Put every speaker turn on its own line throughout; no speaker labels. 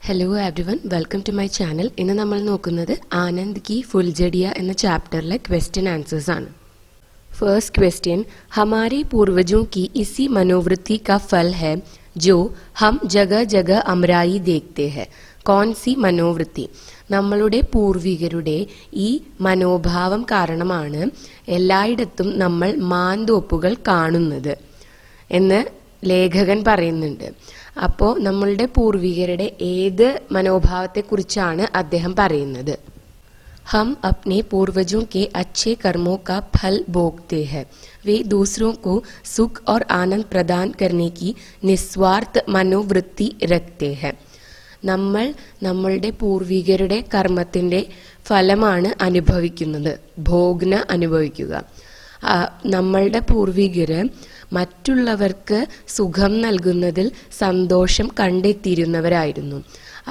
Hello everyone, welcome to my channel. ഇന്ന് നമ്മൾ നോക്കുന്നത് ആനന്ദ് की फुलझड़ियाँ എന്ന ചാപ്റ്ററിലെ ക്വസ്റ്റ്യൻ ആൻസേഴ്സ് ആണ്. ഫസ്റ്റ് ക്വസ്റ്റ്യൻ, हमारे पूर्वजों की इसी मनोवृत्ति का फल है जो हम जगह जगह अमराई देखते हैं. कौन सी मनोवृत्ति? നമ്മളുടെ പൂർവികരുടെ ഈ മനോഭാവം കാരണമാണ് എല്ലായിടത്തും നമ്മൾ മാന്തോപ്പുകൾ കാണുന്നത് എന്ന് ലേഖകൻ പറയുന്നുണ്ട്. അപ്പോൾ നമ്മളുടെ പൂർവികരുടെ ഏത് മനോഭാവത്തെക്കുറിച്ചാണ് അദ്ദേഹം പറയുന്നത്? हम अपने पूर्वजों के अच्छे कर्मों का फल भोगते हैं. वे दूसरों को सुख और आनंद प्रदान करने की निस्वार्थ मनोवृत्ति रखते हैं. നമ്മൾ നമ്മളുടെ പൂർവികരുടെ കർമ്മത്തിൻ്റെ ഫലമാണ് അനുഭവിക്കുന്നത്, ഭോഗ്ന അനുഭവിക്കുക. നമ്മളുടെ പൂർവികര് മറ്റുള്ളവർക്ക് സുഖം നൽകുന്നതിൽ സന്തോഷം കണ്ടെത്തിയിരുന്നവരായിരുന്നു.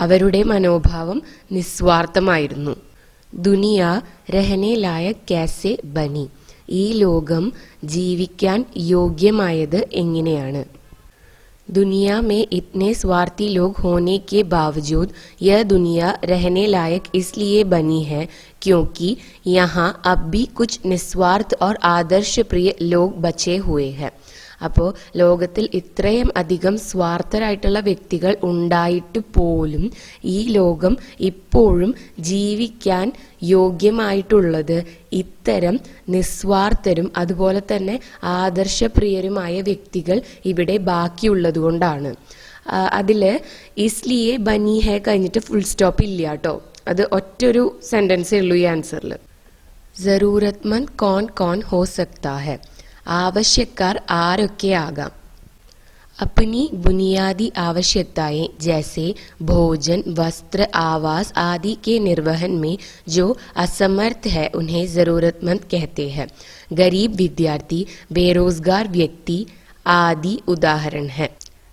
അവരുടെ മനോഭാവം നിസ്വാർത്ഥമായിരുന്നു. ദുനിയ രഹനെ ലായക് കാസെ ബനി. ഈ ലോകം ജീവിക്കാൻ യോഗ്യമായത് എങ്ങനെയാണ്? दुनिया में इतने स्वार्थी लोग होने के बावजूद यह दुनिया रहने लायक इसलिए बनी है क्योंकि यहाँ अब भी कुछ निस्वार्थ और आदर्श प्रिय लोग बचे हुए हैं. അപ്പോൾ ലോകത്തിൽ ഇത്രയും അധികം സ്വാർത്ഥരായിട്ടുള്ള വ്യക്തികൾ ഉണ്ടായിട്ട് പോലും ഈ ലോകം ഇപ്പോഴും ജീവിക്കാൻ യോഗ്യമായിട്ടുള്ളത് ഇത്തരം നിസ്വാർത്ഥരും അതുപോലെ തന്നെ ആദർശപ്രിയരുമായ വ്യക്തികൾ ഇവിടെ ബാക്കിയുള്ളതുകൊണ്ടാണ്. അതിൽ ഇസ്ലിയെ ബനി ഹെ കഴിഞ്ഞിട്ട് ഫുൾ സ്റ്റോപ്പ് ഇല്ല കേട്ടോ, അത് ഒറ്റൊരു സെൻറ്റൻസേ ഉള്ളൂ ഈ ആൻസറിൽ. ജറൂരത്മന്ദ് കോൺ കോൺ ഹോ സക്താ ഹെ. आवश्यककार आरൊക്കെ ആകാം. अपनी बुनियादी आवश्यकताएं जैसे भोजन, वस्त्र, आवास आदि के निर्वहन में जो असमर्थ है उन्हें ज़रूरतमंद कहते हैं. गरीब विद्यार्थी, बेरोजगार व्यक्ति आदि उदाहरण है.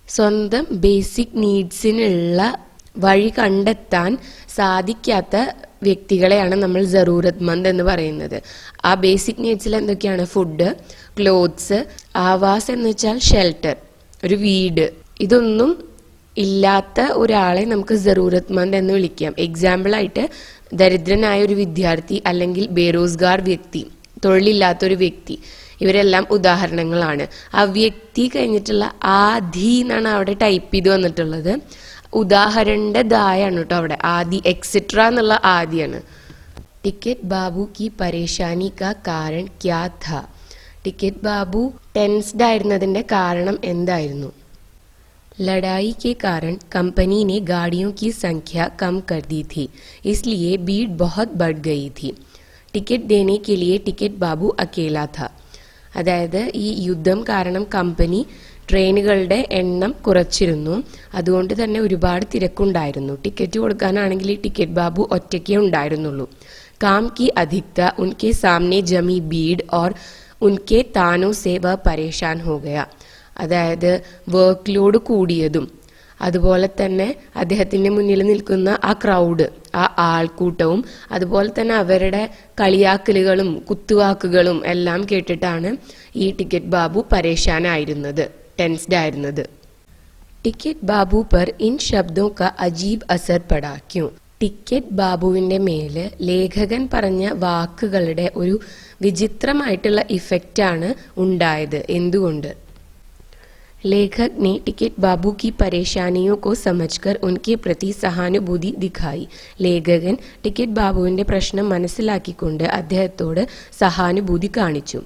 സ്വന്തം ബേസിക് നീഡ്സിനുള്ള വഴി കണ്ടെത്താൻ സാധിക്കാത്ത വ്യക്തികളെയാണ് നമ്മൾ ജറൂരത്മന്ദ് എന്ന് പറയുന്നത്. ആ ബേസിക് നീഡ്സിൽ എന്തൊക്കെയാണ്? ഫുഡ്, ക്ലോത്ത്സ്, ആവാസ് എന്ന് വെച്ചാൽ ഷെൽട്ടർ, ഒരു വീട്. ഇതൊന്നും ഇല്ലാത്ത ഒരാളെ നമുക്ക് ജറൂരത്മന്ദ് എന്ന് വിളിക്കാം. എക്സാമ്പിളായിട്ട് ദരിദ്രനായ ഒരു വിദ്യാർത്ഥി അല്ലെങ്കിൽ ബേരോസ്ഗാർ വ്യക്തി, തൊഴിലില്ലാത്തൊരു വ്യക്തി, ഇവരെല്ലാം ഉദാഹരണങ്ങളാണ്. ആ വ്യക്തി കഴിഞ്ഞിട്ടുള്ള ആദി എന്നാണ് അവിടെ ടൈപ്പ് ചെയ്ത് വന്നിട്ടുള്ളത്. ഉദാഹരണന്റെ ദായാണ് കേട്ടോ അവിടെ, ആദി എക്സെട്ര എന്നുള്ള ആദിയാണ്. ടിക്കറ്റ് ബാബു की परेशानी का कारण क्या था? ടിക്കറ്റ് ബാബു ടെൻസ്ഡ് ആയിരുന്നതിന്റെ കാരണം എന്തായിരുന്നു? लड़ाई के कारण कंपनी ने गाड़ियों की संख्या कम कर दी थी, इसलिए भीड़ बहुत बढ़ गई थी. टिकट देने के लिए टिकट बाबू अकेला था. അതായത് ഈ യുദ്ധം കാരണം കമ്പനി ട്രെയിനുകളുടെ എണ്ണം കുറച്ചിരുന്നു, അതുകൊണ്ട് തന്നെ ഒരുപാട് തിരക്കുണ്ടായിരുന്നു. ടിക്കറ്റ് കൊടുക്കാനാണെങ്കിൽ ടിക്കറ്റ് ബാബു ഒറ്റയ്ക്കേ ഉണ്ടായിരുന്നുള്ളൂ. काम की अधिकता उनके सामने जमी भीड़ और उनके तानों से वह परेशान हो गया. അതായത് വർക്ക് ലോഡ് കൂടിയതും അതുപോലെ തന്നെ അദ്ദേഹത്തിൻ്റെ മുന്നിൽ നിൽക്കുന്ന ആ ക്രൗഡ്, ആ ആൾക്കൂട്ടവും അതുപോലെ തന്നെ അവരുടെ കളിയാക്കലുകളും കുത്തുവാക്കുകളും എല്ലാം കേട്ടിട്ടാണ് ഈ ടിക്കറ്റ് ബാബു പരേശാനായിരുന്നത്, ടെൻസ്ഡ് ആയിരുന്നത്. ടിക്കറ്റ് ബാബു पर इन शब्दों का अजीब असर पड़ा. क्यों? ടിക്കറ്റ് ബാബുവിൻ്റെ മേല് ലേഖകൻ പറഞ്ഞ വാക്കുകളുടെ ഒരു വിചിത്രമായിട്ടുള്ള ഇഫക്റ്റാണ് ഉണ്ടായത്. എന്തുകൊണ്ട്? लेखक ने टिकट बाबू की परेशानियों को समझकर उनके प्रति सहानुभूति दिखाई. ലേഖകൻ ടിക്കറ്റ് ബാബുവിൻ്റെ പ്രശ്നം മനസ്സിലാക്കിക്കൊണ്ട് അദ്ദേഹത്തോട് സഹാനുഭൂതി കാണിച്ചു.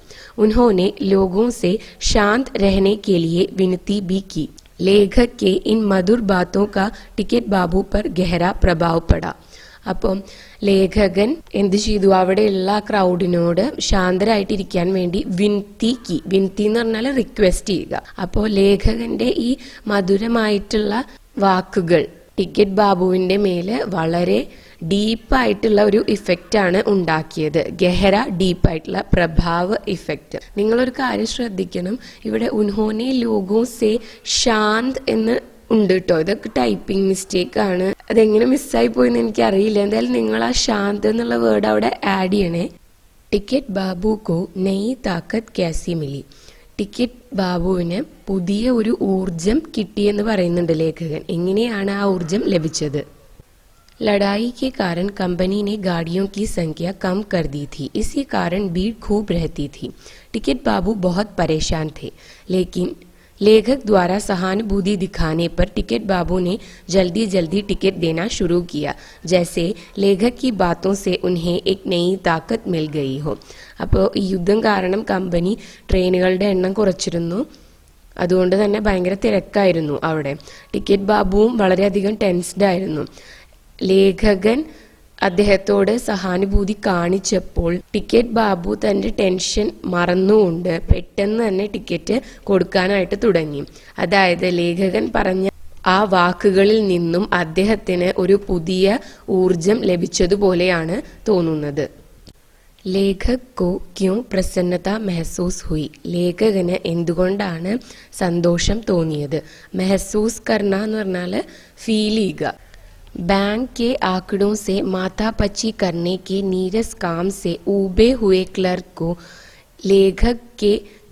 उन्होंने लोगों से शांत रहने के लिए विनती भी की. लेखक के इन मधुर बातों का टिकट बाबू पर गहरा प्रभाव पड़ा. അപ്പം ലേഖകൻ എന്ത് ചെയ്തു? അവിടെയുള്ള ക്രൗഡിനോട് ശാന്തരായിട്ടിരിക്കാൻ വേണ്ടി വിനത്തി എന്ന് പറഞ്ഞാൽ റിക്വസ്റ്റ് ചെയ്യുക. അപ്പോൾ ലേഖകന്റെ ഈ മധുരമായിട്ടുള്ള വാക്കുകൾ ടിക്കറ്റ് ബാബുവിന്റെ മേല് വളരെ ഡീപ്പായിട്ടുള്ള ഒരു ഇഫക്റ്റാണ് ഉണ്ടാക്കിയത്. ഗഹര ഡീപ്പായിട്ടുള്ള പ്രഭാവ ഇഫക്റ്റ്. നിങ്ങളൊരു കാര്യം ശ്രദ്ധിക്കണം, ഇവിടെ ഉൻഹോനെ ലോഗോ സേ ശാന്ത് എന്ന് ഉണ്ട് കേട്ടോ. ഇതൊക്കെ ടൈപ്പിംഗ് മിസ്റ്റേക്ക് ആണ്, അതെങ്ങനെ മിസ്സായി പോയെന്ന് എനിക്കറിയില്ല. എന്തായാലും നിങ്ങൾ ആ ശാന്ത് എന്നുള്ള വേർഡ് അവിടെ ആഡ് ചെയ്യണേ. ടിക്കറ്റ് ബാബു കോ നയി താക്കത്ത് കാസി മിലി. ടിക്കറ്റ് ബാബുവിന് പുതിയ ഒരു ഊർജം കിട്ടിയെന്ന് പറയുന്നുണ്ട് ലേഖകൻ. എങ്ങനെയാണ് ആ ഊർജം ലഭിച്ചത്? लड़ाई के कारण कंपनी ने गाड़ियों की संख्या कम कर दी थी, इसी कारण भीड़ खूब रहती थी. टिकट बाबू बहुत परेशान थे, लेकिन लेखक द्वारा सहानुभूति दिखाने पर टिकट बाबू ने जल्दी जल्दी टिकट देना शुरू किया, जैसे लेखक की बातों से उन्हें एक नई ताकत मिल गई हो. അപ്പോൾ ഈ യുദ്ധം കാരണം കമ്പനി ട്രെയിനുകളുടെ എണ്ണം കുറച്ചിരുന്നു. അതുകൊണ്ട് തന്നെ ഭയങ്കര തിരക്കായിരുന്നു അവിടെ. ടിക്കറ്റ് ബാബുവും വളരെയധികം ടെൻസ്ഡ് ആയിരുന്നു. ലേഖകൻ അദ്ദേഹത്തോട് സഹാനുഭൂതി കാണിച്ചപ്പോൾ ടിക്കറ്റ് ബാബു തന്റെ ടെൻഷൻ മറന്നുകൊണ്ട് പെട്ടെന്ന് തന്നെ ടിക്കറ്റ് കൊടുക്കാനായിട്ട് തുടങ്ങി. അതായത് ലേഖകൻ പറഞ്ഞ ആ വാക്കുകളിൽ നിന്നും അദ്ദേഹത്തിന് ഒരു പുതിയ ഊർജം ലഭിച്ചതുപോലെയാണ് തോന്നുന്നത്. ലേഖക് കോ ക്യോ പ്രസന്നത മെഹസൂസ് ഹുയി. ലേഖകന് എന്തുകൊണ്ടാണ് സന്തോഷം തോന്നിയത്? മെഹസൂസ് കർണ എന്ന് പറഞ്ഞാൽ ഫീൽ ചെയ്യുക. बैंक के आंकड़ों से माथापच्ची करने के नीरस काम से ऊबे हुए क्लर्क को लेखक के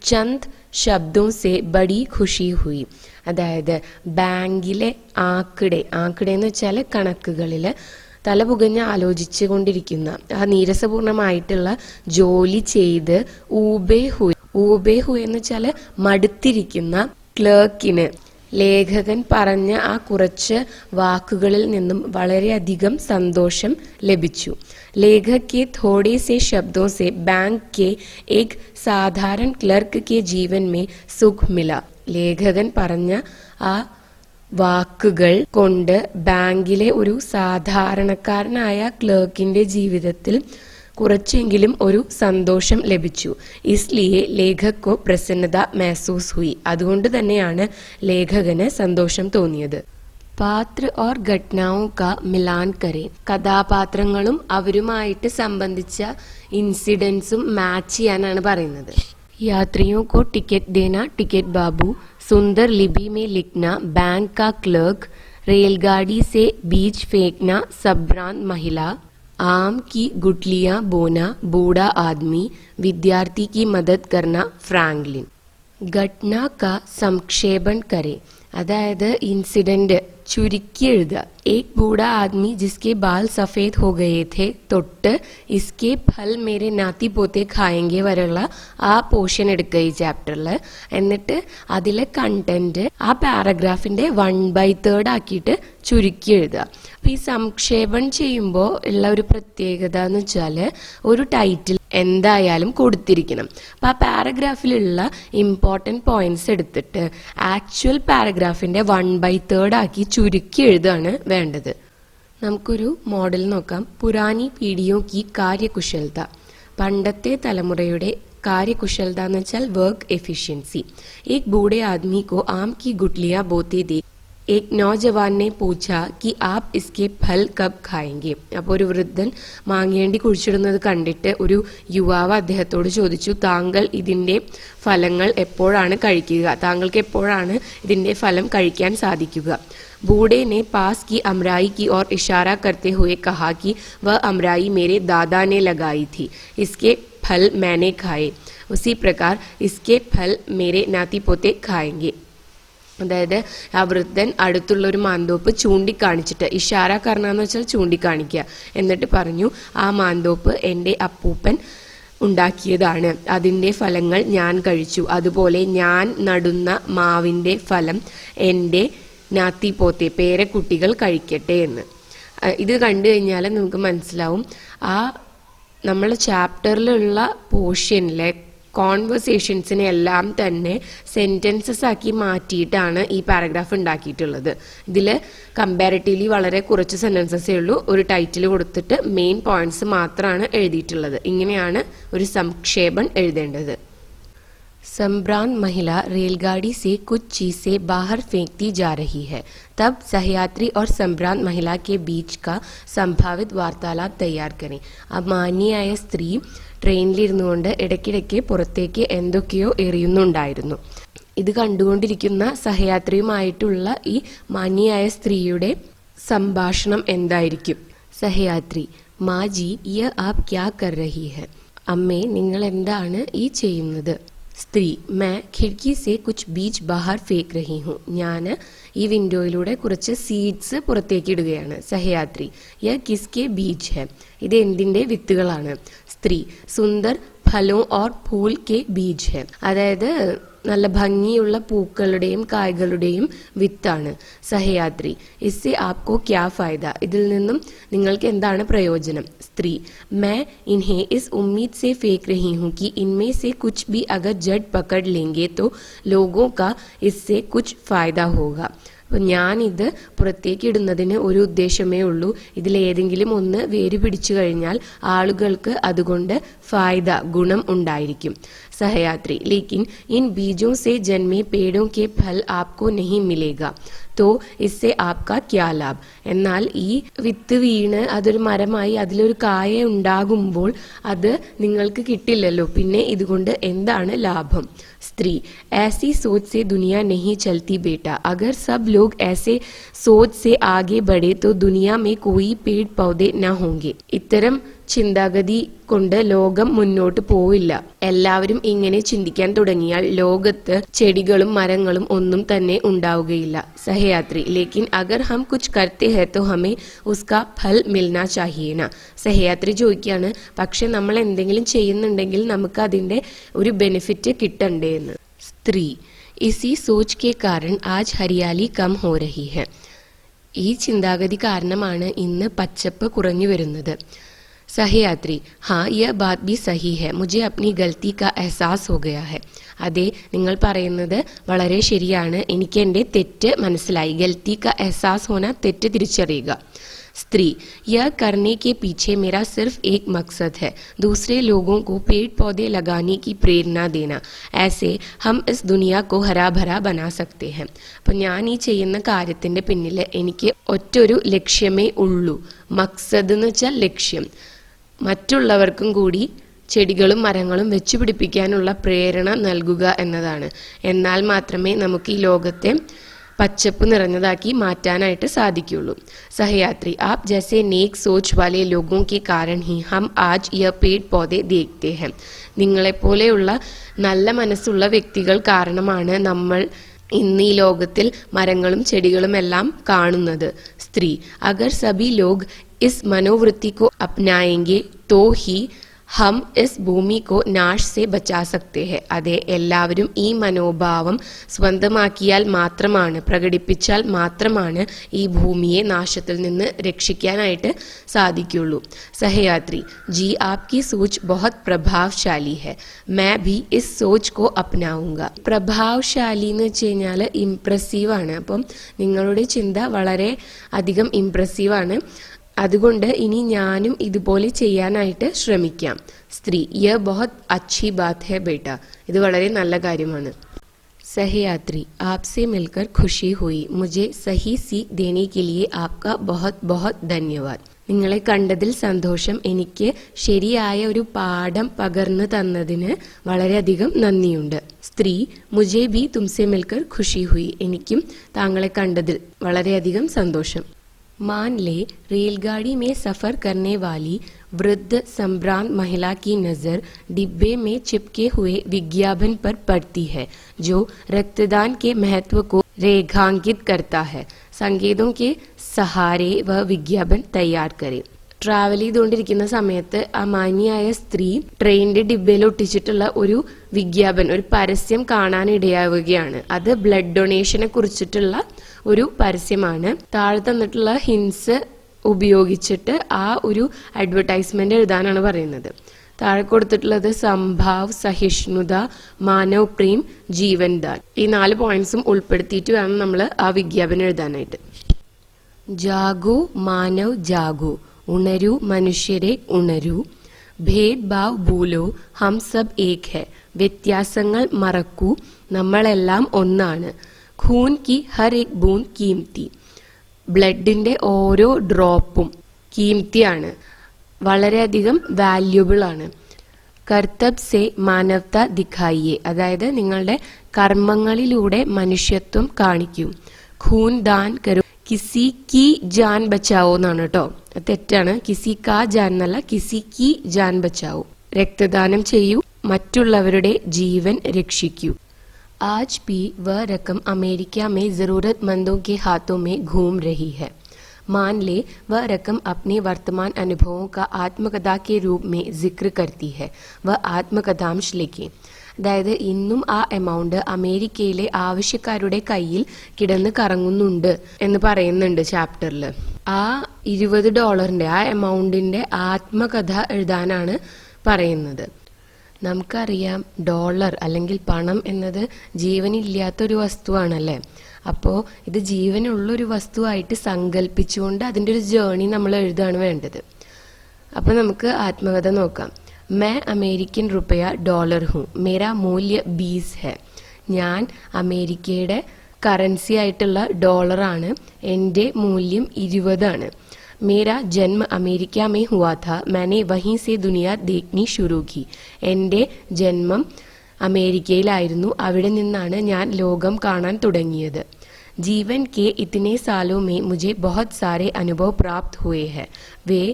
चंद शब्दों से बड़ी खुशी हुई. അതായത് ബാങ്കിലെ ആക്കടെ എന്ന് വെച്ചാൽ കണക്കുകളിൽ തലപുകഞ്ഞ് ആലോചിച്ചു കൊണ്ടിരിക്കുന്ന ആ നീരസപൂർണമായിട്ടുള്ള ജോലി ചെയ്ത് ഊബേ ഹു എന്ന് വെച്ചാൽ മടുത്തിരിക്കുന്ന ക്ലർക്കിന് ലേഖകൻ പറഞ്ഞ ആ കുറച്ച് വാക്കുകളിൽ നിന്നും വളരെയധികം സന്തോഷം ലഭിച്ചു. लेखक के थोड़े से शब्दों से बैंक के एक साधारण क्लर्क के जीवन में सुख मिला. ലേഖകൻ പറഞ്ഞ ആ വാക്കുകൾ കൊണ്ട് ബാങ്കിലെ ഒരു സാധാരണക്കാരനായ ക്ലർക്കിന്റെ ജീവിതത്തിൽ കുറച്ചെങ്കിലും ഒരു സന്തോഷം ലഭിച്ചു. ഇസ്ലിയെ ലേഖകോ പ്രസന്നത മെഹസൂസ് ഹുയി. അതുകൊണ്ട് തന്നെയാണ് ലേഖകന് സന്തോഷം തോന്നിയത്. പാത്ര ഓർ ഘടനാओं का मिलान करें. കഥാപാത്രങ്ങളും അവരുമായിട്ട് സംബന്ധിച്ച ഇൻസിഡൻസും മാച്ച് ചെയ്യാനാണ് പറയുന്നത്. यात्रियों को टिकट देना टिकट बाबू, सुंदर लिपि में लिखना बैंक का क्लर्क, रेलगाड़ी से बीज फेंकना संभ्रांत महिला, आम की गुठलियां बोना बूढ़ा आदमी, विद्यार्थी की मदद करना फ्रैंकलिन. घटना का संक्षेपण करें. अदायद इंसिडेंट ചുരുക്കി എഴുതുക. एक बूढ़ा आदमी जिसके बाल सफेद हो गए थे തൊട്ട് इसके फल मेरे नाती पोते खाएंगे വരെയുള്ള ആ പോർഷൻ എടുക്കുക ഈ ചാപ്റ്ററിൽ. എന്നിട്ട് അതിലെ കണ്ടന്റ് ആ പാരഗ്രാഫിന്റെ 1/3 ആക്കിയിട്ട് ചുരുക്കി എഴുതുക. അപ്പൊ ഈ സംക്ഷേപം ചെയ്യുമ്പോൾ ഉള്ള ഒരു പ്രത്യേകത എന്ന് വെച്ചാൽ ഒരു ടൈറ്റിൽ എന്തായാലും കൊടുത്തിരിക്കണം. അപ്പൊ ആ പാരഗ്രാഫിലുള്ള ഇമ്പോർട്ടൻറ്റ് പോയിന്റ്സ് എടുത്തിട്ട് ആക്ച്വൽ പാരഗ്രാഫിന്റെ 1/3 ആക്കി ചുരുക്കി എഴുതാണ് വേണ്ടത്. നമുക്കൊരു മോഡൽ നോക്കാം. പുരാനി പീഡിയോ കി കാര്യകുശലത. പണ്ടത്തെ തലമുറയുടെ കാര്യകുശലത എന്ന് വെച്ചാൽ വർക്ക് എഫിഷ്യൻസി. एक बूढ़े आदमी को आम की गुठलियां बोते देख एक नौजवान ने पूछा कि आप इसके फल कब खाएंगे. അപ്പോൾ ഒരു വൃദ്ധൻ മാങ്ങേണ്ടി കുഴിച്ചിടുന്നത് കണ്ടിട്ട് ഒരു യുവാവ് അദ്ദേഹത്തോട് ചോദിച്ചു, താങ്കൾ ഇതിന്റെ ഫലങ്ങൾ എപ്പോഴാണ് കഴിക്കുക? താങ്കൾക്ക് എപ്പോഴാണ് ഇതിന്റെ ഫലം കഴിക്കാൻ സാധിക്കുക? बूढ़े ने पास की अमराई की ओर इशारा करते हुए कहा कि वह अमराई मेरे दादा ने लगाई थी, इसके फल मैंने खाए, उसी प्रकार इसके फल मेरे नाती पोते खाएंगे. അതായത് ആ വൃദ്ധൻ അടുത്തുള്ള ഒരു മാന്തോപ്പ് ചൂണ്ടിക്കാണിച്ചിട്ട്, ഇഷാര കർണാന്ന് വെച്ചാൽ ചൂണ്ടിക്കാണിക്കുക, എന്നിട്ട് പറഞ്ഞു ആ മാന്തോപ്പ് എൻ്റെ അപ്പൂപ്പൻ ഉണ്ടാക്കിയതാണ്, അതിൻ്റെ ഫലങ്ങൾ ഞാൻ കഴിച്ചു, അതുപോലെ ഞാൻ നടുന്ന മാവിൻ്റെ ഫലം എൻ്റെ നാത്തി പോത്തെ പേരക്കുട്ടികൾ കഴിക്കട്ടെ എന്ന്. ഇത് കണ്ടു കഴിഞ്ഞാൽ നമുക്ക് മനസ്സിലാവും ആ നമ്മളെ ചാപ്റ്ററിലുള്ള പോർഷനിലെ കോൺവെർസേഷൻസിനെ എല്ലാം തന്നെ സെന്റൻസസ് ആക്കി മാറ്റിയിട്ടാണ് ഈ പാരഗ്രാഫ് ഉണ്ടാക്കിയിട്ടുള്ളത്. ഇതിൽ കമ്പാരിറ്റീവ്ലി വളരെ കുറച്ച് സെന്റൻസസേ ഉള്ളൂ. ഒരു ടൈറ്റിൽ കൊടുത്തിട്ട് മെയിൻ പോയിന്റ്സ് മാത്രമാണ് എഴുതിയിട്ടുള്ളത്. ഇങ്ങനെയാണ് ഒരു സംക്ഷേപം എഴുതേണ്ടത്. संभ्रांत महिला रेलगाड़ी से कुछ चीजें बाहर फेंकती जा रही है. तब सहयात्री और संभ्रांत महिला के बीच का संभावित वार्तालाप तैयार करें. അമാന്യയായ സ്ത്രീ ട്രെയിനിലിരുന്നുകൊണ്ട് ഇടയ്ക്കിടയ്ക്ക് പുറത്തേക്ക് എന്തൊക്കെയോ എറിയുന്നുണ്ടായിരുന്നു. ഇത് കണ്ടുകൊണ്ടിരിക്കുന്ന സഹയാത്രിയുമായിട്ടുള്ള ഈ മാന്യയായ സ്ത്രീയുടെ സംഭാഷണം എന്തായിരിക്കും? സഹയാത്രി, മാജി യ ആപ് ക്യാ കർ രഹി ഹെ. അമ്മേ, നിങ്ങൾ എന്താണ് ഈ ചെയ്യുന്നത്? സ്ത്രീ मैं खिड़की से कुछ बीज बाहर फेंक रही हूँ ഞാൻ ഈ വിൻഡോയിലൂടെ കുറച്ച് സീഡ്സ് പുറത്തേക്ക് ഇടുകയാണ്. സഹയാത്രി യഹ് കിസ്കെ ബീജ് ഹെ ഇത് എന്തിന്റെ വിത്തുകളാണ്? സ്ത്രീ സുന്ദർ ഫലോ ഓർ ഫൂൽ കെ ബീജ് ഹെ അതായത് നല്ല ഭംഗിയുള്ള പൂക്കളുടെയും കായ്കളുടെയും വിത്താണ്. സഹയാത്രി ഇസ്സെ ആപ്കോ ക്യാ ഫായദ ഇതിൽ നിന്നും നിങ്ങൾക്ക് എന്താണ് പ്രയോജനം? സ്ത്രീ मैं इन्हें इस उम्मीद से फेंक रही हूँ कि इनमें से कुछ भी अगर जड़ पकड़ लेंगे तो लोगों का इससे कुछ फायदा होगा. അപ്പോൾ ഞാനിത് പുറത്തേക്ക് ഇടുന്നതിന് ഒരു ഉദ്ദേശമേ ഉള്ളൂ. ഇതിലേതെങ്കിലും ഒന്ന് വേര് പിടിച്ചു കഴിഞ്ഞാൽ ആളുകൾക്ക് അതുകൊണ്ട് ഫായദ ഗുണം ഉണ്ടായിരിക്കും. സഹയാത്രി लेकिन इन बीजों से जन्मे पेड़ों के फल आपको नहीं मिलेगा तो इससे आपका क्या लाभ എന്നാൽ ഈ വിത്ത് വീണ് അതൊരു മരമായി അതിലൊരു കായ ഉണ്ടാകുമ്പോൾ അത് നിങ്ങൾക്ക് കിട്ടില്ലല്ലോ, പിന്നെ ഇതുകൊണ്ട് എന്താണ് ലാഭം? स्त्री ऐसी सोच से दुनिया नहीं चलती बेटा अगर सब लोग ऐसे सोच से आगे बढ़े तो दुनिया में कोई पेड़ पौधे न होंगे. ഇത്തരം ചിന്താഗതി കൊണ്ട് ലോകം മുന്നോട്ട് പോവില്ല. എല്ലാവരും ഇങ്ങനെ ചിന്തിക്കാൻ തുടങ്ങിയാൽ ലോകത്ത് ചെടികളും മരങ്ങളും ഒന്നും തന്നെ ഉണ്ടാവുകയില്ല. സഹയാത്രി लेकिन अगर हम कुछ करते हैं तो हमें उसका फल मिलना चाहिए ना. സഹയാത്രി ചോദിക്കുകയാണ്, പക്ഷെ നമ്മൾ എന്തെങ്കിലും ചെയ്യുന്നുണ്ടെങ്കിൽ നമുക്ക് അതിന്റെ ഒരു ബെനിഫിറ്റ് കിട്ടണ്ടേ എന്ന്. സ്ത്രീ इसी सोच के कारण आज हरियाली कम हो रही है ഈ ചിന്താഗതി കാരണമാണ് ഇന്ന് പച്ചപ്പ് കുറഞ്ഞു വരുന്നത്. സഹയാത്രി हाँ यह बात भी सही है मुझे अपनी गलती का एहसास हो गया है അതെ നിങ്ങൾ പറയുന്നത് വളരെ ശരിയാണ്, എനിക്ക് എൻ്റെ തെറ്റ് മനസ്സിലായി. ഗൽത്തി का एहसास होना തെറ്റ് തിരിച്ചറിയുക. स्त्री यह करने के पीछे मेरा सिर्फ एक मकसद है दूसरे लोगों को पेड़ पौधे लगाने की प्रेरणा देना ऐसे हम इस दुनिया को हरा भरा बना सकते हैं. അപ്പോൾ ഞാൻ ഈ ചെയ്യുന്ന കാര്യത്തിന്റെ പിന്നിൽ എനിക്ക് ഒറ്റൊരു ലക്ഷ്യമേ ഉള്ളൂ. മക്സദ് എന്ന് വെച്ചാൽ ലക്ഷ്യം. മറ്റുള്ളവർക്കും കൂടി ചെടികളും മരങ്ങളും വെച്ചു പിടിപ്പിക്കാനുള്ള പ്രേരണ നൽകുക എന്നതാണ്. എന്നാൽ മാത്രമേ നമുക്ക് ഈ ലോകത്തെ പച്ചപ്പ് നിറഞ്ഞതാക്കി മാറ്റാനായിട്ട് സാധിക്കുള്ളൂ. സഹയാത്രി ആപ് ജैसे नेक सोच वाले लोगों के कारण ही हम आज यह पेड़ पौधे देखते हैं. നിങ്ങളെപ്പോലെയുള്ള നല്ല മനസ്സുള്ള വ്യക്തികൾ കാരണമാണ് നമ്മൾ ഇന്ന് ഈ ലോകത്തിൽ മരങ്ങളും ചെടികളും എല്ലാം കാണുന്നത്. സ്ത്രീ अगर सभी लोग इस मनोवृत्ति को अपनाएंगे तो ही हम इस भूमि को नाश से बचा सकते हैं. അതെ എല്ലാവരും ഈ മനോഭാവം സ്വന്തമാക്കിയാൽ മാത്രമാണ് പ്രകടിപ്പിച്ചാൽ മാത്രമാണ് ഈ ഭൂമിയെ നാശത്തിൽ നിന്ന് രക്ഷിക്കാനായിട്ട് സാധിക്കുള്ളൂ. സഹയാത്രി जी आपकी सोच बहुत प्रभावशाली है मैं भी इस सोच को अपनाऊंगा. പ്രഭാവശാലി എന്ന് വെച്ച് കഴിഞ്ഞാൽ ഇംപ്രസീവ് ആണ്. അപ്പം നിങ്ങളുടെ ചിന്ത വളരെ അധികം ഇംപ്രസീവ് ആണ്. അതുകൊണ്ട് ഇനി ഞാനും ഇതുപോലെ ചെയ്യാനായിട്ട് ശ്രമിക്കാം. സ്ത്രീ യഹ് ബഹുത് അച്ഛി ബാത് ഹെ ബേട്ട ഇത് വളരെ നല്ല കാര്യമാണ്. സഹയാത്രി आपसे मिलकर खुशी हुई मुझे सही सीख देने के लिए आपका बहुत बहुत धन्यवाद. നിങ്ങളെ കണ്ടതിൽ സന്തോഷം, എനിക്ക് ശരിയായ ഒരു പാഠം പകർന്നു തന്നതിന് വളരെയധികം നന്ദിയുണ്ട്. സ്ത്രീ മുझे भी तुमसे मिलकर खुशी हुई എനിക്കും താങ്കളെ കണ്ടതിൽ വളരെയധികം സന്തോഷം. मान ले रेलगाड़ी में सफर करने वाली वृद्ध संभ्रांत महिला की नजर डिब्बे में चिपके हुए विज्ञापन पर पड़ती है जो रक्तदान के महत्व को रेखांकित करता है. संकेतों के सहारे वह विज्ञापन तैयार करे. ട്രാവൽ ചെയ്തുകൊണ്ടിരിക്കുന്ന സമയത്ത് അമാന്യായ സ്ത്രീ ട്രെയിനിന്റെ ഡിബ്ബയിൽ ഒട്ടിച്ചിട്ടുള്ള ഒരു വിജ്ഞാപനം ഒരു പരസ്യം കാണാൻ ഇടയാവുകയാണ്. അത് ബ്ലഡ് ഡൊണേഷനെ കുറിച്ചിട്ടുള്ള ഒരു പരസ്യമാണ്. താഴെ തന്നിട്ടുള്ള ഹിൻസ് ഉപയോഗിച്ചിട്ട് ആ ഒരു അഡ്വർടൈസ്മെന്റ് എഴുതാനാണ് പറയുന്നത്. താഴെ കൊടുത്തിട്ടുള്ളത് സംഭാവ്, സഹിഷ്ണുത, മാനവ് പ്രേം, ജീവൻദാൻ ഈ 4 പോയിന്റ്സും ഉൾപ്പെടുത്തിയിട്ട് വേണം നമ്മൾ ആ വിജ്ഞാപനം എഴുതാനായിട്ട്. ജാഗോ മാനവ് ജാഗോ ഉണരൂ മനുഷ്യരെ ഉണരൂ. ഭേദ്ഭാവ് ഭൂലോ ഹം സബ് ഏക് ഹെ വ്യത്യാസങ്ങൾ മറക്കൂ നമ്മളെല്ലാം ഒന്നാണ്. ഖൂൻ കി ഹർ ഏക് ബൂന്ദ് കീംതി ബ്ലഡിന്റെ ഓരോ ഡ്രോപ്പും കീംതിയാണ്, വളരെയധികം വാല്യുബിൾ ആണ്. കർത്തബ് സെ മാനവത ദിഖായിയെ അതായത് നിങ്ങളുടെ കർമ്മങ്ങളിലൂടെ മനുഷ്യത്വം കാണിക്കൂ. ഖൂൻ ദാൻ കരോ കിസി കി ജാൻ ബച്ചാവോ എന്നാണ് കേട്ടോ, തെറ്റാണ്. കിസി കാ ജാൻ എന്നല്ല, കിസി കി ജാൻ ബച്ചാവോ. രക്തദാനം ചെയ്യൂ മറ്റുള്ളവരുടെ ജീവൻ രക്ഷിക്കൂ. आज भी वह रकम अमेरिका में ज़रूरतमंदों के हाथों में घूम रही है. मान ले वह रकम अपने वर्तमान अनुभवों का आत्मकथा के रूप में जिक्र करती है. वह आत्मकथांश लिखे. അതായത് ഇന്നും ആ എമൗണ്ട് അമേരിക്കയിലെ ആവശ്യക്കാരുടെ കയ്യിൽ കിടന്ന് കറങ്ങുന്നുണ്ട് എന്ന് പറയുന്നുണ്ട് ചാപ്റ്ററിൽ. ആ $20 ആ എമൗണ്ടിന്റെ ആത്മകഥ എഴുതാനാണ് പറയുന്നത്. നമുക്കറിയാം ഡോളർ അല്ലെങ്കിൽ പണം എന്നത് ജീവനില്ലാത്തൊരു വസ്തുവാണല്ലേ. അപ്പോൾ ഇത് ജീവനുള്ളൊരു വസ്തുവായിട്ട് സങ്കല്പിച്ചുകൊണ്ട് അതിൻ്റെ ഒരു ജേർണി നമ്മൾ എഴുതാണ് വേണ്ടത്. അപ്പോൾ നമുക്ക് ആത്മകഥ നോക്കാം. मैं अमेरिकन रुपया डॉलर हूँ, मेरा मूल्य 20 है. ഞാൻ അമേരിക്കയുടെ കറൻസി ആയിട്ടുള്ള ഡോളറാണ്, എൻ്റെ മൂല്യം 20 ആണ്. मेरा जन्म अमेरिका में हुआ था, मैंने वहीं से दुनिया देखनी शुरू की. എൻ്റെ ജന്മം അമേരിക്കയിലായിരുന്നു, അവിടെ നിന്നാണ് ഞാൻ ലോകം കാണാൻ തുടങ്ങിയത്. जीवन के इतने सालों में मुझे बहुत सारे अनुभव प्राप्त हुए हैं, वे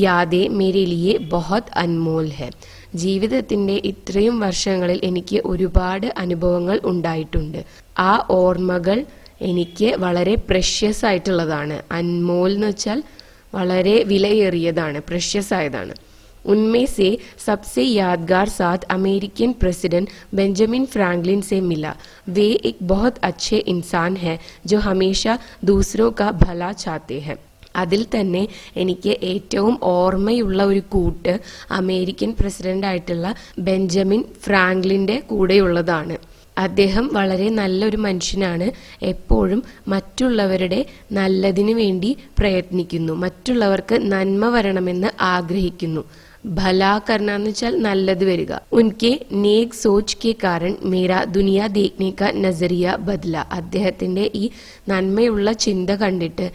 യാദേ മേരെ ലിയെ ബഹുത് അൻമോൽ ഹെ. ജീവിതത്തിൻ്റെ ഇത്രയും വർഷങ്ങളിൽ എനിക്ക് ഒരുപാട് അനുഭവങ്ങൾ ഉണ്ടായിട്ടുണ്ട്. ആ ഓർമ്മകൾ എനിക്ക് വളരെ പ്രഷ്യസ് ആയിട്ടുള്ളതാണ്. അൻമോൽ എന്ന് വെച്ചാൽ വളരെ വിലയേറിയതാണ്, പ്രഷ്യസ് ആയതാണ്. उनमें से सबसे यादगार साथ अमेरिकन प्रेसिडेंट बेंजामिन फ्रैंकलिन से मिला. वे एक बहुत अच्छे इंसान हैं जो हमेशा दूसरों का भला चाहते हैं. അതിൽ തന്നെ എനിക്ക് ഏറ്റവും ഓർമ്മയുള്ള ഒരു കൂട്ട് അമേരിക്കൻ പ്രസിഡന്റ് ആയിട്ടുള്ള ബെഞ്ചമിൻ ഫ്രാങ്ക്ലിൻ്റെ കൂടെയുള്ളതാണ്. അദ്ദേഹം വളരെ നല്ലൊരു മനുഷ്യനാണ്, എപ്പോഴും മറ്റുള്ളവരുടെ നല്ലതിനു വേണ്ടി പ്രയത്നിക്കുന്നു, മറ്റുള്ളവർക്ക് നന്മ വരണമെന്ന് ആഗ്രഹിക്കുന്നു. ഭലാ കർണ എന്ന് വെച്ചാൽ നല്ലത് വരിക. ഉൻകെ നേക് സോച്ച് കെ കാരണം മേരാ ദുനിയ ദേഖ്നെ കാ നസറിയ ബദല. അദ്ദേഹത്തിന്റെ ഈ നന്മയുള്ള ചിന്ത കണ്ടിട്ട്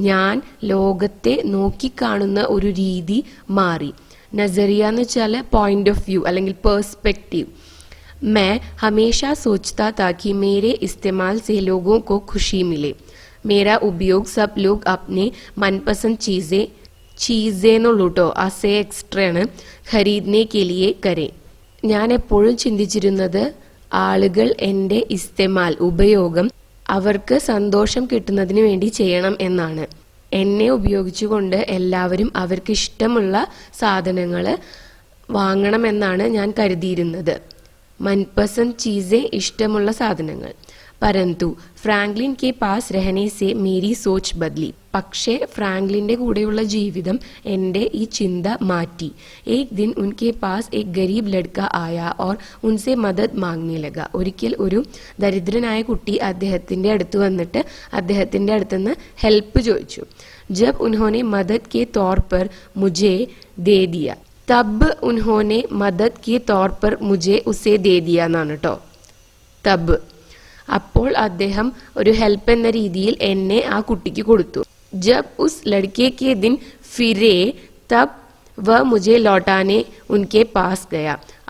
ഞാൻ ലോകത്തെ നോക്കിക്കാണുന്ന ഒരു രീതി മാറി. നസറിയ എന്ന് വെച്ചാൽ പോയിന്റ് ഓഫ് വ്യൂ അല്ലെങ്കിൽ പേഴ്സ്പെക്റ്റീവ്. मैं हमेशा सोचता था कि मेरे इस्तेमाल से लोगों को खुशी मिले. मेरा उपयोग सब लोग अपने मनपसंद ചീസേന്നുള്ളൂട്ടോ, അസേ എക്സ്ട്രയാണ്, ഖരീദ്നെ കെ ലിയെ കരെ. ഞാൻ എപ്പോഴും ചിന്തിച്ചിരുന്നത് ആളുകൾ എൻ്റെ ഇസ്തെമാൽ ഉപയോഗം അവർക്ക് സന്തോഷം കിട്ടുന്നതിന് വേണ്ടി ചെയ്യണം എന്നാണ്. എന്നെ ഉപയോഗിച്ചുകൊണ്ട് എല്ലാവരും അവർക്ക് ഇഷ്ടമുള്ള സാധനങ്ങൾ വാങ്ങണമെന്നാണ് ഞാൻ കരുതിയിരുന്നത്. मनपसंद चीज़ें ഇഷ്ടമുള്ള സാധനങ്ങൾ. परंतु ഫ്രാങ്ക്ലിൻ के पास रहने से मेरी सोच बदली. പക്ഷേ ഫ്രാങ്ക്ലിൻ്റെ കൂടെയുള്ള ജീവിതം എൻ്റെ ഈ ചിന്ത മാറ്റി. एक दिन उनके पास एक गरीब लड़का आया और उनसे मदद मांगने लगा. ഒരിക്കൽ ഒരു ദരിദ്രനായ കുട്ടി അദ്ദേഹത്തിൻ്റെ അടുത്ത് വന്നിട്ട് അദ്ദേഹത്തിൻ്റെ അടുത്തുനിന്ന് ഹെൽപ്പ് ചോദിച്ചു. जब उन्होंने मदद के तौर पर मुझे दे दिया, तब उन्होंने मदद के तौर पर मुझे उसे दे दिया എന്നാണ് കേട്ടോ. തബ് അപ്പോൾ അദ്ദേഹം ഒരു ഹെൽപ്പ് എന്ന രീതിയിൽ എന്നെ ആ കുട്ടിക്ക് കൊടുത്തു. ജബ് ഉസ് ലഡ്കെ കെ ദിൻ ഫിരേ തബ് വ മുझे ലौटाने ഉൻകെ പാസ് ഗയ.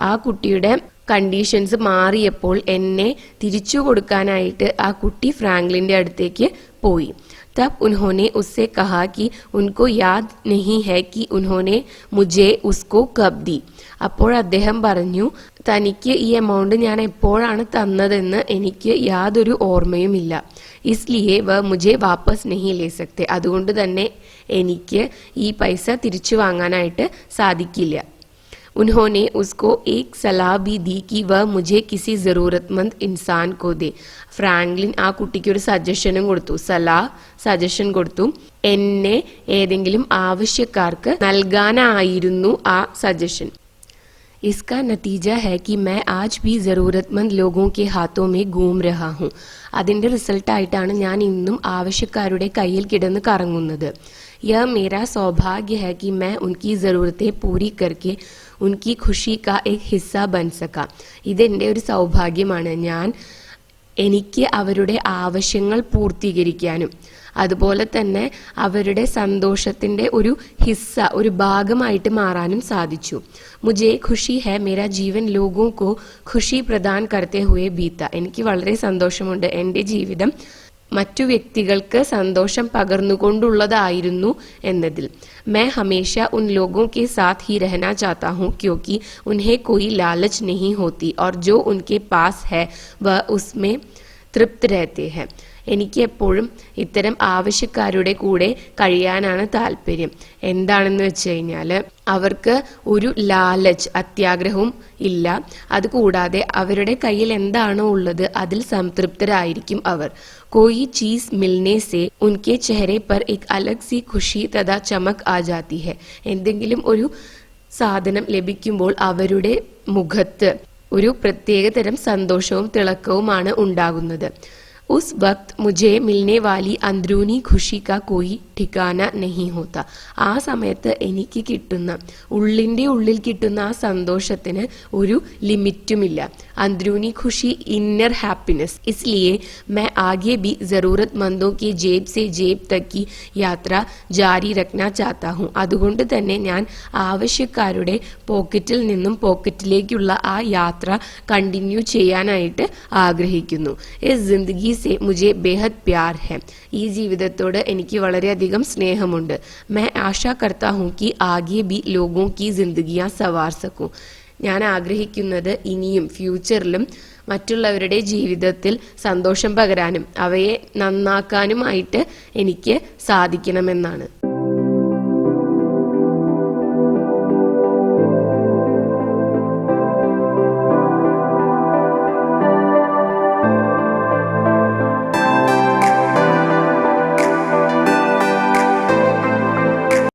ആ കുട്ടിയുടെ കണ്ടീഷൻസ് മാറിയപ്പോൾ എന്നെ തിരിച്ചു കൊടുക്കാനായിട്ട് ആ കുട്ടി ഫ്രാങ്ക്ലിൻ്റെ അടുത്തേക്ക് പോയി. तब उन्होंने उससे कहा कि उनको याद नहीं है कि उन्होंने मुझे उसको कब दी. അപ്പോൾ അദ്ദേഹം പറഞ്ഞു, തനിക്ക് ഈ എമൗണ്ട് ഞാൻ എപ്പോഴാണ് തന്നതെന്ന് എനിക്ക് യാതൊരു ഓർമ്മയുമില്ല. ഇസ്ലിയെ വ മുझे വാപ്പസ് नहीं ले सकते. അതുകൊണ്ട് തന്നെ എനിക്ക് ഈ പൈസ തിരിച്ചു വാങ്ങാനായിട്ട് സാധിക്കില്ല. उन्होंने उसको एक सलाह भी दी कि वह मुझे किसी ज़रूरतमंद इंसान को दे. ഫ്രാങ്ക്ലിൻ ആ കുട്ടിക്ക് ഒരു സജഷനും കൊടുത്തു, സജഷൻ കൊടുത്തു. എന്നെ ഏതെങ്കിലും ആവശ്യക്കാർക്ക് നൽകാനായിരുന്നു ആ സജഷൻ. इसका नतीजा है कि मैं आज भी ज़रूरतमंद लोगों के हाथों में घूम रहा हूँ. അതിൻ്റെ റിസൾട്ടായിട്ടാണ് ഞാൻ ഇന്നും ആവശ്യക്കാരുടെ കയ്യിൽ കിടന്ന് കറങ്ങുന്നത്. यह मेरा सौभाग्य है कि मैं उनकी ज़रूरतें पूरी करके उनकी खुशी का एक हिस्सा बन सका. ഇതെൻ്റെ ഒരു സൗഭാഗ്യമാണ്. എനിക്ക് അവരുടെ ആവശ്യങ്ങൾ പൂർത്തീകരിക്കാനും അതുപോലെ തന്നെ അവരുടെ സന്തോഷത്തിൻ്റെ ഒരു ഹിസ്സ, ഒരു ഭാഗമായിട്ട് മാറാനും സാധിച്ചു. മുझे खुशी है मेरा जीवन लोगों को खुशी प्रदान करते हुए बीता. എനിക്ക് വളരെ സന്തോഷമുണ്ട് എൻ്റെ ജീവിതം മറ്റു വ്യക്തികൾക്ക് സന്തോഷം പകർന്നുകൊണ്ടുള്ളതായിരുന്നു എന്നതിൽ. मैं हमेशा उन लोगों के साथ ही रहना चाहता हूँ क्योंकि उन्हें कोई लालच नहीं होती और जो उनके पास है वह उसमें तृप्त रहते हैं. എനിക്ക് എപ്പോഴും ഇത്തരം ആവശ്യക്കാരുടെ കൂടെ കഴിയാനാണ് താല്പര്യം. എന്താണെന്ന് വെച്ച് കഴിഞ്ഞാൽ അവർക്ക് ഒരു ലാലച്ച് അത്യാഗ്രഹവും ഇല്ല. അതുകൂടാതെ അവരുടെ കയ്യിൽ എന്താണോ ഉള്ളത് അതിൽ സംതൃപ്തരായിരിക്കും അവർ. कोई चीज मिलने से उनके चेहरे पर एक अलग सी खुशी तथा चमक आ जाती है. എന്തെങ്കിലും ഒരു സാധനം ലഭിക്കുമ്പോൾ അവരുടെ മുഖത്ത് ഒരു പ്രത്യേകതരം സന്തോഷവും തിളക്കവുമാണ് ഉണ്ടാകുന്നത്. उस वक्त मुझे मिलने वाली अंदरूनी खुशी का कोई ठिकाना नहीं होता. ആ സമയത്ത് എനിക്ക് കിട്ടുന്ന ഉള്ളിൻ്റെ ഉള്ളിൽ കിട്ടുന്ന ആ സന്തോഷത്തിന് ഒരു ലിമിറ്റുമില്ല. अंदरूनी खुशी इनर हैप्पीनेस. इसलिए मैं आगे भी ज़रूरतमंदों की जेब से जेब तक की യാത്ര ജാരി रखना चाहता हूँ. അതുകൊണ്ട് തന്നെ ഞാൻ ആവശ്യക്കാരുടെ പോക്കറ്റിൽ നിന്നും പോക്കറ്റിലേക്കുള്ള ആ യാത്ര കണ്ടിന്യൂ ചെയ്യാനായിട്ട് ആഗ്രഹിക്കുന്നു. इस जिंदगी से मुझे बेहद प्यार है. ഈ ജീവിതത്തോട് എനിക്ക് വളരെയധികം സ്നേഹമുണ്ട്. मैं आशा करता हूँ कि आगे भी लोगों की जिंदगियां संवार सकूं. ഞാൻ ആഗ്രഹിക്കുന്നത് ഇനിയും ഫ്യൂച്ചറിലും മറ്റുള്ളവരുടെ ജീവിതത്തിൽ സന്തോഷം പകരാനും അവയെ നന്നാക്കാനുമായിട്ട് എനിക്ക് സാധിക്കണമെന്നാണ്.